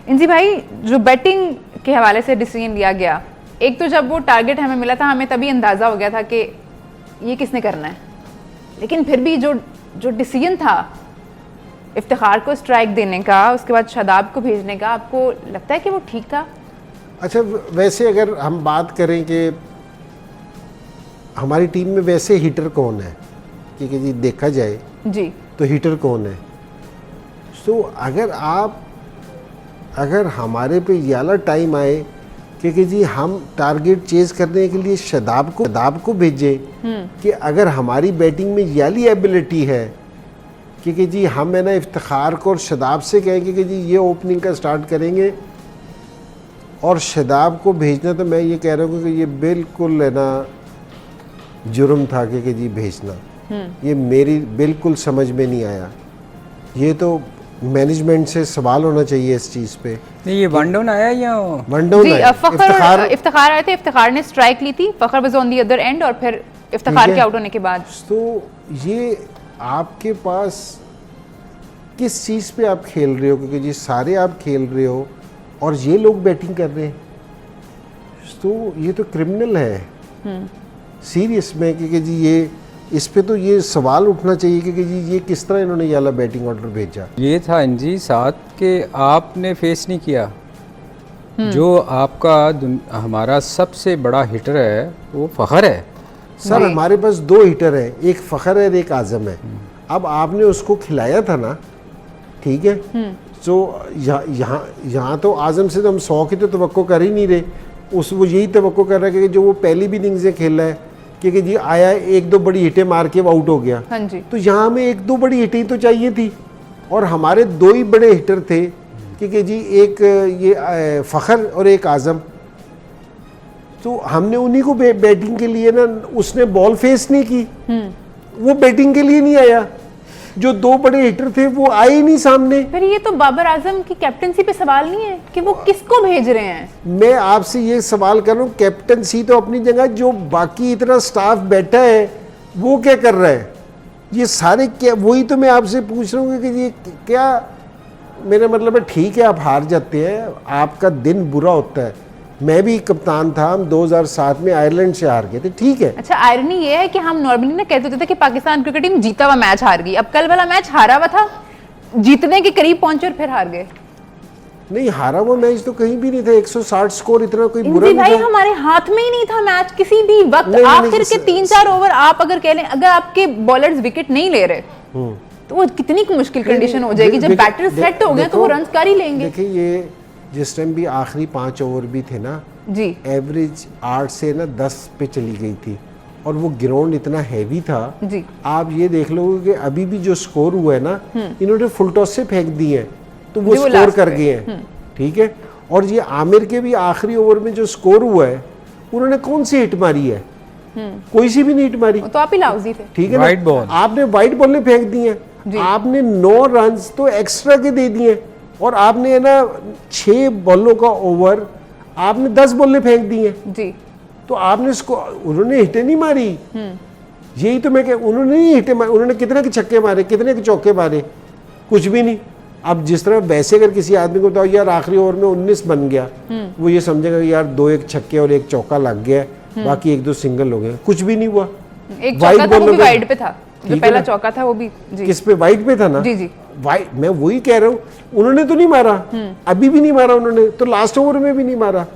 इंजी भाई, जो बैटिंग के हवाले से डिसीजन लिया गया, एक तो जब वो टारगेट हमें मिला था हमें तभी अंदाज़ा हो गया था कि ये किसने करना है, लेकिन फिर भी जो डिसीजन था इफ्तिखार को स्ट्राइक देने का, उसके बाद शादाब को भेजने का, आपको लगता है कि वो ठीक था? अच्छा, वैसे अगर हम बात करें कि हमारी टीम में वैसे हिटर कौन है, क्योंकि जी देखा जाए जी तो हिटर कौन है, तो अगर हमारे पे ये वाला टाइम आए क्योंकि जी हम टारगेट चेज करने के लिए शादाब को भेजें कि अगर हमारी बैटिंग में ये वाली एबिलिटी है क्योंकि जी हम है ना इफ्तिखार को और शादाब से कहेंगे कि जी ये ओपनिंग का स्टार्ट करेंगे और शादाब को भेजना, तो मैं ये कह रहा हूँ कि ये बिल्कुल है ना जुर्म था कि जी भेजना, ये मेरी बिल्कुल समझ में नहीं आया। ये तो मैनेजमेंट से सवाल होना चाहिए इस चीज़ पे। नहीं, ये वन डाउन आया या वन डाउन आया? इफ्तिखार आए थे, इफ्तिखार ने स्ट्राइक ली थी, Fakhar was on the other end, और फिर इफ्तिखार के आउट होने के बाद तो ये आपके पास किस चीज़ पे आप खेल रहे हो, क्योंकि जी सारे आप खेल रहे हो और ये लोग बैटिंग कर रहे हैं, तो ये तो क्रिमिनल है सीरियस में, क्योंकि जी ये इस पे तो ये सवाल उठना चाहिए कि जी ये किस तरह इन्होंने ये वाला बैटिंग ऑर्डर भेजा। ये था जी साथ के आपने फेस नहीं किया, जो आपका हमारा सबसे बड़ा हिटर है वो फखर है। सर हमारे पास दो हिटर है, एक फखर है एक आजम है। अब आपने उसको खिलाया था ना, ठीक है, तो यहाँ तो आजम से तो हम 100 की तो तवक्को कर ही नहीं रहे, वो यही तवक्को कर रहा है कि जो वो पहली भी इनिंग्स से खेल रहा है क्योंकि जी आया एक दो बड़ी हिटें मार के वो आउट हो गया। हाँ जी। तो यहाँ हमें एक दो बड़ी हिटें तो चाहिए थी और हमारे दो ही बड़े हिटर थे क्योंकि जी एक ये फखर और एक आजम, तो हमने उन्हीं को बैटिंग के लिए ना, उसने बॉल फेस नहीं की, वो बैटिंग के लिए नहीं आया, जो दो बड़े हिटर थे वो आए ही नहीं सामने। फिर ये तो बाबर आजम की कैप्टनसी पे सवाल नहीं है कि वो किसको भेज रहे हैं? मैं आपसे ये सवाल कर रहा हूँ, कैप्टनसी तो अपनी जगह, जो बाकी इतना स्टाफ बैठा है वो क्या कर रहा है? ये सारे क्या, वही तो मैं आपसे पूछ रहा हूँ कि ये क्या, मेरा मतलब है ठीक है आप हार जाते हैं, आपका दिन बुरा होता है, मैं भी कप्तान था, हम 2007 में आयरलैंड से हार गए थे, ठीक है। अच्छा, आयरनी ये है कि हम नॉर्मली ना कहते थे कि पाकिस्तान क्रिकेट टीम जीता हुआ मैच हार गई, अब कल वाला मैच हारा हुआ था, जीतने के करीब पहुंचे और फिर हार गए। नहीं, हारा हुआ मैच तो कहीं भी नहीं था, 160 स्कोर इतना कोई बुरा नहीं भाई था। हमारे हाथ में ही नहीं था मैच किसी भी वक्त। आखिर के 3-4 ओवर आप अगर कह लें, अगर आपके बॉलर्स विकेट नहीं ले रहे तो वो कितनी मुश्किल कंडीशन हो जाएगी, जब बैटर सेट हो गए तो वो रन कर ही लेंगे। देखिए ये जिस टाइम भी आखिरी 5 ओवर भी थे ना जी, एवरेज 8 से ना 10 पे चली गई थी और वो ग्राउंड इतना हैवी था जी। आप ये देख लो कि अभी भी जो स्कोर हुआ है ना, इन्होंने फुल टॉस से फेंक दिए हैं तो वो स्कोर कर गए हैं, ठीक है। और ये आमिर के भी आखिरी ओवर में जो स्कोर हुआ है, उन्होंने कौन सी हिट मारी है? कोई सी भी नहीं हिट मारी, तो आप ही लाउजी थे, ठीक है ना। वाइट बॉल, आपने वाइट बॉल ने फेंक दी है, आपने 9 रन तो एक्स्ट्रा के दे दिए और आपने ना 6 बॉलों का ओवर आपने 10 बॉलें फेंक दी हैं जी। तो आपने इसको, उन्होंने हिटें नहीं मारी, यही तो मैं कह, उन्होंने नहीं हिटें मारी, उन्होंने कितने के छक्के मारे, कितने के चौके मारे, कुछ भी नहीं। अब जिस तरह वैसे अगर किसी आदमी को बताओ यार आखिरी ओवर में 19 बन गया, वो ये समझेगा यार 2-1 छक्के और 1 चौका लग गया, बाकी 1-2 सिंगल हो गए, कुछ भी नहीं हुआ। एक चौका था वो भी वाइड पे था, जो पहला चौका था वो भी जी। किस पे? वाइड पे था ना। जी जी, वाइड, मैं वही कह रहा हूँ, उन्होंने तो नहीं मारा, अभी भी नहीं मारा उन्होंने, तो लास्ट ओवर में भी नहीं मारा।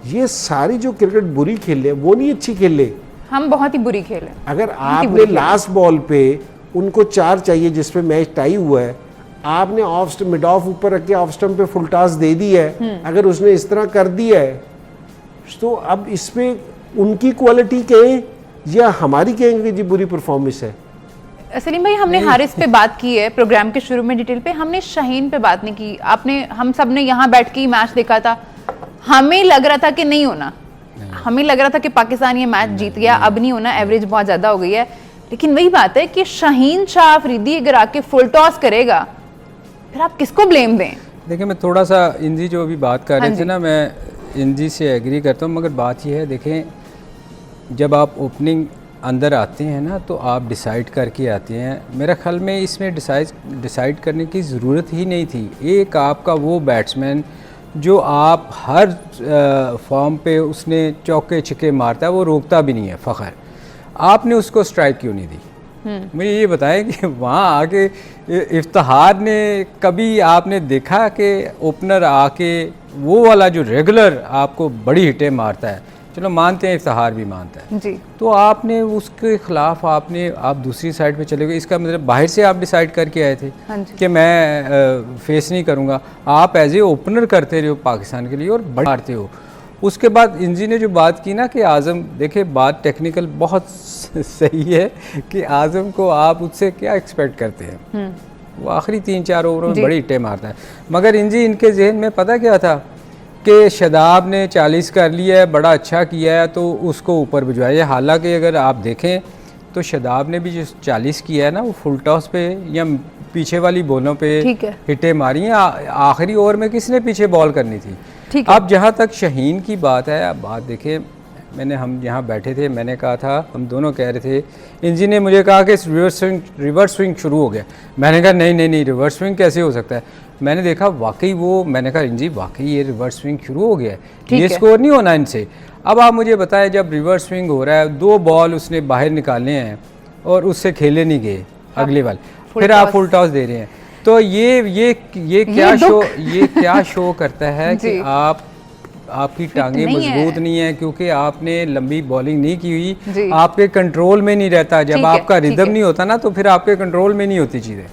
ये सारी जो क्रिकेट बुरी खेले वो नहीं अच्छी खेले, हम बहुत ही बुरी खेले। अगर आपने लास्ट बॉल पे उनको 4 चाहिए जिसपे मैच टाई हुआ है, आपने ऑफ मिड ऑफ ऊपर रख के ऑफ स्टंप पे फुल टॉस दे दी है, अगर उसने इस तरह कर दिया है तो अब इसमें उनकी क्वालिटी कहें या हमारी कहेंगे जी बुरी परफॉर्मेंस है। सलीम भाई, हमने हारिस पे बात की है प्रोग्राम के शुरू में डिटेल पे, हमने शाहीन पे बात नहीं की। आपने, हम सब ने यहाँ बैठ के मैच देखा था, हमें लग रहा था कि नहीं होना, हमें लग रहा था कि पाकिस्तान ये मैच जीत गया, अब नहीं होना, एवरेज बहुत ज़्यादा हो गई है। लेकिन वही बात है कि शाहीन शाह अफरीदी अगर आके फुल टॉस करेगा फिर आप किसको ब्लेम दें? देखिए मैं थोड़ा सा इंजी जो अभी बात कर रहे थे ना, मैं इंजी से एग्री करता हूँ, मगर बात यह है, देखें जब आप ओपनिंग अंदर आते हैं ना तो आप डिसाइड करके आते हैं। मेरा ख्याल में इसमें डिसाइड करने की ज़रूरत ही नहीं थी। एक आपका वो बैट्समैन जो आप हर फॉर्म पे उसने चौके छिक्के मारता है, वो रोकता भी नहीं है फ़खर, आपने उसको स्ट्राइक क्यों नहीं दी? मुझे ये बताएं कि वहाँ आके इफ्तिखार ने कभी आपने देखा कि ओपनर आके वो वाला जो रेगुलर आपको बड़ी हिटें मारता है, चलो मानते हैं इफ्तिखार भी मानता है जी, तो आपने उसके ख़िलाफ़ आप दूसरी साइड पे चले गए। इसका मतलब बाहर से आप डिसाइड करके आए थे हाँ जी, कि मैं फेस नहीं करूँगा। आप एज ए ओपनर करते रहे हो पाकिस्तान के लिए और बड़ा मारते हो। उसके बाद इंजी ने जो बात की ना कि आज़म, देखिए बात टेक्निकल बहुत सही है कि आज़म को आप उससे क्या एक्सपेक्ट करते हैं, वो आखिरी 3-4 ओवरों में बड़ी हिट्टें मारता है। मगर इंजी इनके जहन में पता क्या था कि शादाब ने 40 कर लिया है, बड़ा अच्छा किया है तो उसको ऊपर भिजवाया। हालांकि अगर आप देखें तो शादाब ने भी जो 40 किया है ना, वो फुल टॉस पे या पीछे वाली बॉलों पे हिट्टें मारी हैं। आखिरी ओवर में किसने पीछे बॉल करनी थी। अब जहाँ तक शाहीन की बात है, अब बात देखें, हम यहाँ बैठे थे, मैंने कहा था, हम दोनों कह रहे थे, इंजी ने मुझे कहा कि रिवर्स स्विंग शुरू हो गया। मैंने कहा नहीं रिवर्स स्विंग कैसे हो सकता है। मैंने देखा वाकई मैंने कहा इंजी वाकई ये रिवर्स स्विंग शुरू हो गया है, ये स्कोर नहीं होना इनसे। अब आप मुझे बताएं, जब रिवर्स स्विंग हो रहा है, 2 बॉल उसने बाहर निकाले हैं और उससे खेले नहीं गए अगले वाल, फिर आप फुल टॉस दे रहे हैं, तो ये क्या शो करता है कि आपकी टांगें मजबूत नहीं है, क्योंकि आपने लंबी बॉलिंग नहीं की हुई, आपके कंट्रोल में नहीं रहता। जब आपका रिदम नहीं होता ना, तो फिर आपके कंट्रोल में नहीं होती चीज़ें।